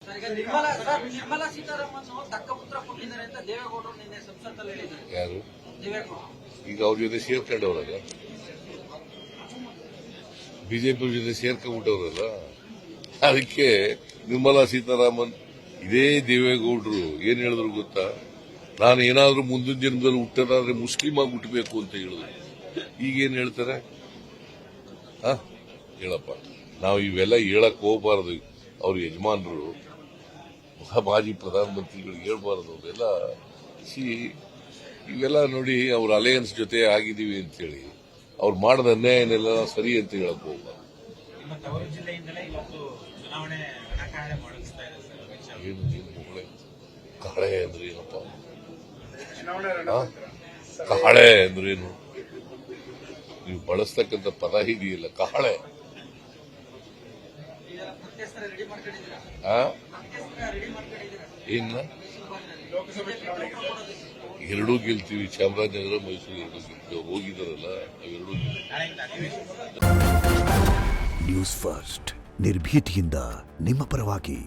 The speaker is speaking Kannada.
ನಿರ್ಮಲಾ ಸೀತಾರಾಮನ್ ತಕ್ಕ ಪುತ್ರ ಕೊಟ್ಟಿದ್ದಾರೆ ಅಂತ ದೇವೇಗೌಡರು ನಿನ್ನೆ ಸಂಸತ್ತಲ್ಲಿ ಹೇಳಿದ್ದಾರೆ. ಯಾರು ದೇವೇಗೌಡ ಈಗ ಅವ್ರ ಜೊತೆ ಸೇರ್ಕೊಂಡವ್ರಲ್ಲ, ಬಿಜೆಪಿ ಜೊತೆ ಸೇರ್ಕೊಂಡ್ಬಿಟ್ಟವ್ರಲ್ಲ, ಅದಕ್ಕೆ ನಿರ್ಮಲಾ ಸೀತಾರಾಮನ್ ಇದೇ ದೇವೇಗೌಡರು ಏನ್ ಹೇಳಿದ್ರು ಗೊತ್ತಾ, ನಾನು ಏನಾದ್ರೂ ಮುಂದಿನ ಜನ್ಮದಲ್ಲಿ ಹುಟ್ಟೋದಾದ್ರೆ ಮುಸ್ಲಿಂ ಆಗಿ ಹುಟ್ಟಬೇಕು ಅಂತ ಹೇಳಿದ್ರು. ಈಗೇನ್ ಹೇಳ್ತಾರೆ? ಹೇಳಪ್ಪ, ನಾವು ಇವೆಲ್ಲ ಹೇಳಕ್ ಹೋಗಬಾರದು. ಅವ್ರ ಯಜಮಾನರು ಮಾಜಿ ಪ್ರಧಾನಮಂತ್ರಿಗಳಿಗೆ ಹೇಳ್ಬಾರದು. ಅವೆಲ್ಲ ಇವೆಲ್ಲ ನೋಡಿ, ಅವ್ರ ಅಲಯನ್ಸ್ ಜೊತೆ ಆಗಿದ್ದೀವಿ ಅಂತೇಳಿ ಅವ್ರು ಮಾಡಿದ ಅನ್ಯಾಯನೆಲ್ಲ ಸರಿ ಅಂತ ಹೇಳಕ್ ಹೋಗ್ಬಾರ್ದು. ಕಾಳೆ ಅಂದ್ರೆ ಏನಪ್ಪ? ಕಾಳೆ ಅಂದ್ರೇನು? ನೀವು ಬಳಸ್ತಕ್ಕಂಥ ಪದ ಇದೆಯಲ್ಲ, ಕಾಳೆ. ಇನ್ನ ಎರಡೂ ಗೆಲ್ತೀವಿ. ಚಾಮರಾಜನಗರ, ಮೈಸೂರು ಎರಡೂ ಗೆಲ್ತೀವಿ. ಹೋಗಿದಾರಲ್ಲ, ಅವೆರಡೂ ನ್ಯೂಸ್ ಫಸ್ಟ್ ನಿರ್ಭೀತಿಯಿಂದ ನಿಮ್ಮ ಪರವಾಗಿ.